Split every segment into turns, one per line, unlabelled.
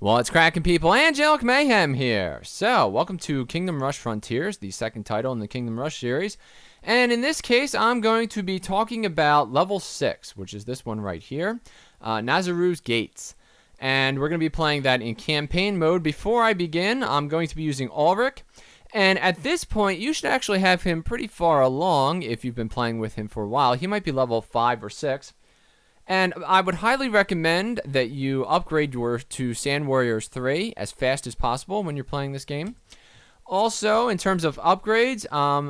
Well, it's cracking people. Angelic Mayhem here. So, welcome to Kingdom Rush Frontiers, the second title in the Kingdom Rush series. And in this case, I'm going to be talking about level 6, which is this one right here, Nazeru's Gates. And we're going to be playing that in campaign mode. Before I begin, I'm going to be using Ulrich. And at this point, you should actually have him pretty far along if you've been playing with him for a while. He might be level 5 or 6. And I would highly recommend that you upgrade yours to Sand Warriors 3 as fast as possible when you're playing this game. Also, in terms of upgrades,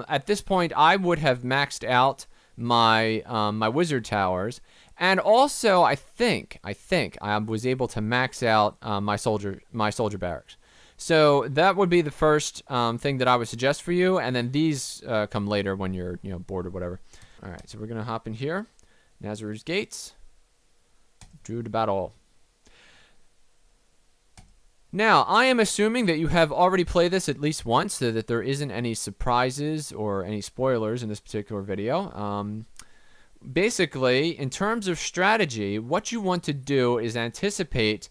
at this point I would have maxed out my my wizard towers, and also I think I was able to max out my soldier barracks. So that would be the first thing that I would suggest for you, and then these come later when you're bored or whatever. All right, so we're gonna hop in here, Nazeru's Gates. Drew to battle. Now, I am assuming that you have already played this at least once, so that there isn't any surprises or any spoilers in this particular video. Basically, in terms of strategy, what you want to do is anticipate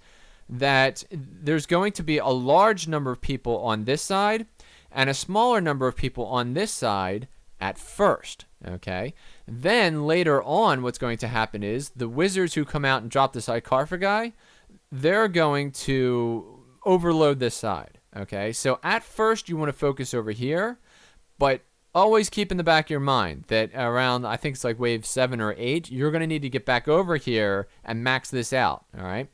that there's going to be a large number of people on this side and a smaller number of people on this side at first, okay? Then later on, what's going to happen is the wizards who come out and drop the sarcophagi, they're going to overload this side, okay? So at first, you want to focus over here, but always keep in the back of your mind that around, I think it's like wave 7 or 8, you're going to need to get back over here and max this out, all right?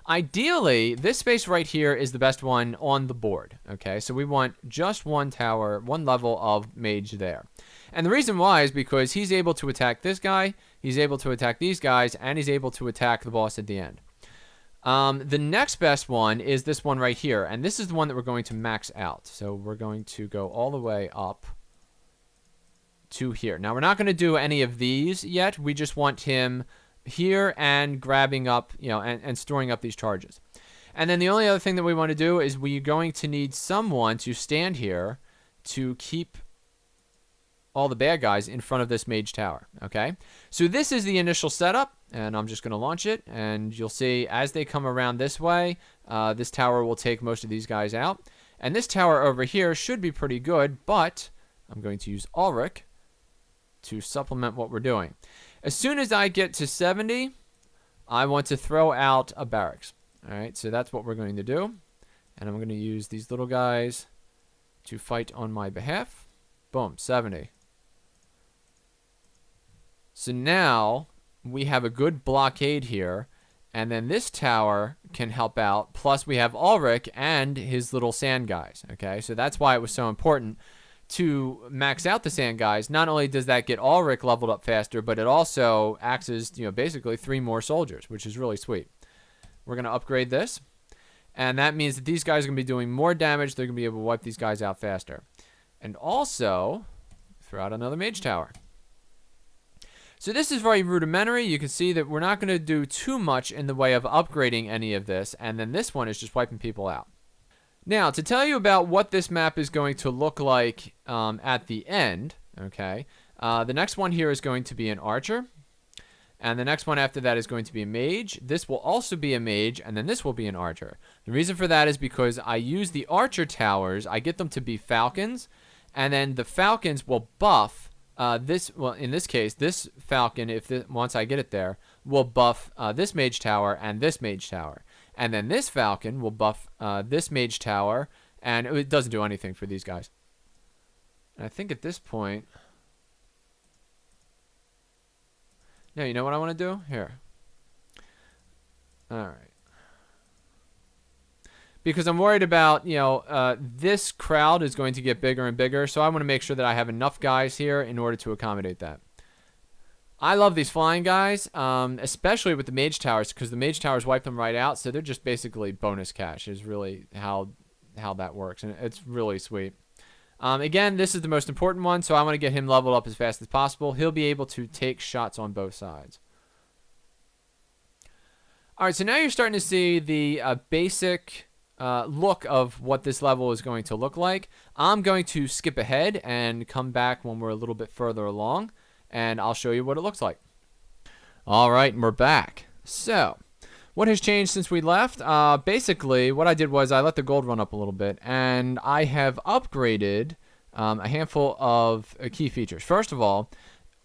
Ideally, this space right here is the best one on the board, okay? So we want just one tower, one level of mage there. And the reason why is because he's able to attack this guy, he's able to attack these guys, and he's able to attack the boss at the end. The next best one is this one right here, and this is the one that we're going to max out. So we're going to go all the way up to here. Now, we're not going to do any of these yet. We just want him here and grabbing up, and storing up these charges. And then the only other thing that we want to do is we're going to need someone to stand here to keep all the bad guys in front of this mage tower, okay? So this is the initial setup, and I'm just going to launch it, and you'll see as they come around this way, this tower will take most of these guys out. And this tower over here should be pretty good, but I'm going to use Ulrich to supplement what we're doing. As soon as I get to 70, I want to throw out a barracks. All right, so that's what we're going to do. And I'm going to use these little guys to fight on my behalf. Boom, 70. So now we have a good blockade here, and then this tower can help out, plus we have Ulrich and his little sand guys, okay? So that's why it was so important to max out the sand guys. Not only does that get Ulrich leveled up faster, but it also acts as, basically 3 more soldiers, which is really sweet. We're going to upgrade this, and that means that these guys are going to be doing more damage. They're going to be able to wipe these guys out faster. And also, throw out another mage tower. So this is very rudimentary. You can see that we're not going to do too much in the way of upgrading any of this, and then this one is just wiping people out. Now, to tell you about what this map is going to look like at the end, okay, the next one here is going to be an archer, and the next one after that is going to be a mage. This will also be a mage, and then this will be an archer. The reason for that is because I use the archer towers, I get them to be falcons, and then the falcons will buff in this case, this falcon, once I get it there, will buff this mage tower and this mage tower. And then this falcon will buff this mage tower, and it doesn't do anything for these guys. And I think at this point... Now, you know what I want to do? Here. All right. Because I'm worried about, this crowd is going to get bigger and bigger, so I want to make sure that I have enough guys here in order to accommodate that. I love these flying guys, especially with the mage towers, because the mage towers wipe them right out, so they're just basically bonus cash is really how that works, and it's really sweet. Again, this is the most important one, so I want to get him leveled up as fast as possible. He'll be able to take shots on both sides. All right, so now you're starting to see the basic look of what this level is going to look like. I'm going to skip ahead and come back when we're a little bit further along, and I'll show you what it looks like. All right, and we're back. So What has changed since we left? Basically, what I did was I let the gold run up a little bit, and I have upgraded a handful of key features. First of all,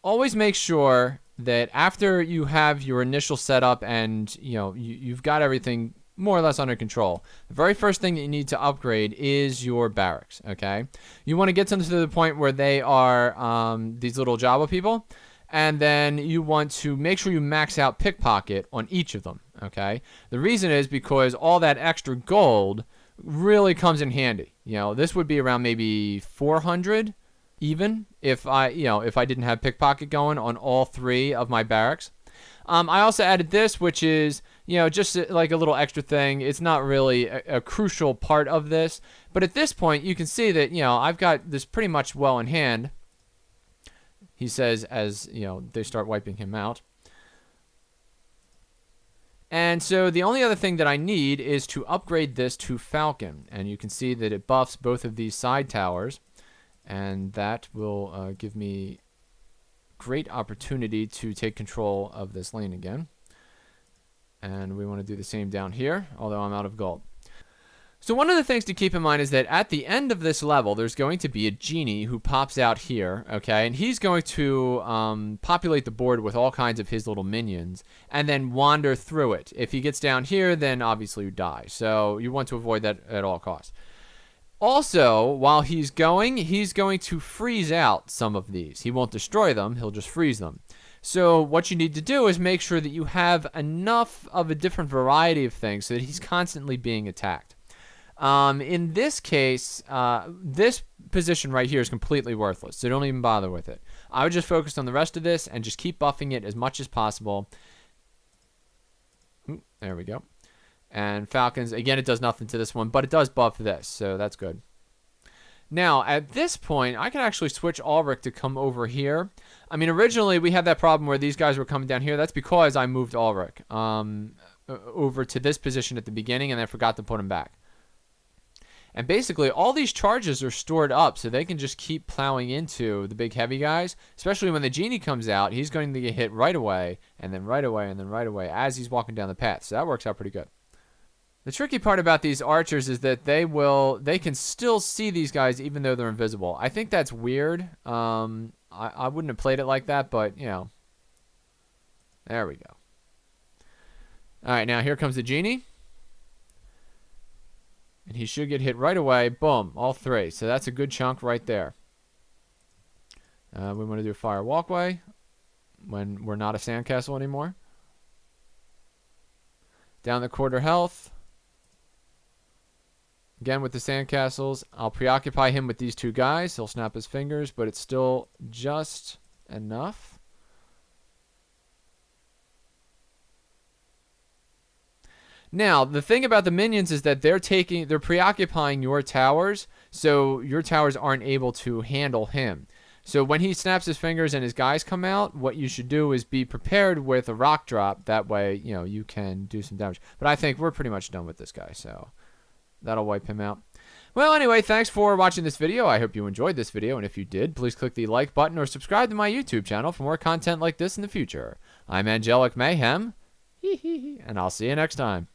always make sure that after you have your initial setup and you've got everything more or less under control, the very first thing that you need to upgrade is your barracks. Okay, you want to get them to the point where they are these little Java people, and then you want to make sure you max out pickpocket on each of them. Okay, the reason is because all that extra gold really comes in handy. This would be around maybe 400 even if I didn't have pickpocket going on all 3 of my barracks. I also added this, which is just like a little extra thing. It's not really a crucial part of this, but at this point you can see that I've got this pretty much well in hand. He says as they start wiping him out. And so the only other thing that I need is to upgrade this to Falcon, and you can see that it buffs both of these side towers, and that will give me great opportunity to take control of this lane again. And we want to do the same down here, although I'm out of gold. So one of the things to keep in mind is that at the end of this level, there's going to be a genie who pops out here, okay? And he's going to populate the board with all kinds of his little minions and then wander through it. If he gets down here, then obviously you die. So you want to avoid that at all costs. Also, while he's going to freeze out some of these. He won't destroy them, he'll just freeze them. So what you need to do is make sure that you have enough of a different variety of things so that he's constantly being attacked. In this case, this position right here is completely worthless, so don't even bother with it. I would just focus on the rest of this and just keep buffing it as much as possible. Ooh, there we go. And Falcons, again, it does nothing to this one, but it does buff this, so that's good. Now, at this point, I can actually switch Ulrich to come over here. I mean, originally, we had that problem where these guys were coming down here. That's because I moved Ulrich over to this position at the beginning, and I forgot to put him back. And basically, all these charges are stored up, so they can just keep plowing into the big heavy guys. Especially when the genie comes out, he's going to get hit right away, and then right away, and then right away, as he's walking down the path. So that works out pretty good. The tricky part about these archers is that they can still see these guys even though they're invisible. I think that's weird. I wouldn't have played it like that, but, there we go. All right, now here comes the genie. And he should get hit right away. Boom, all 3. So that's a good chunk right there. We want to do a fire walkway when we're not a sandcastle anymore. Down the quarter health. Again with the sandcastles. I'll preoccupy him with these 2 guys. He'll snap his fingers, but it's still just enough. Now, the thing about the minions is that they're preoccupying your towers, so your towers aren't able to handle him. So when he snaps his fingers and his guys come out, what you should do is be prepared with a rock drop. That way, you can do some damage. But I think we're pretty much done with this guy, so that'll wipe him out. Well, anyway, thanks for watching this video. I hope you enjoyed this video, and if you did, please click the like button or subscribe to my YouTube channel for more content like this in the future. I'm Angelic Mayhem, and I'll see you next time.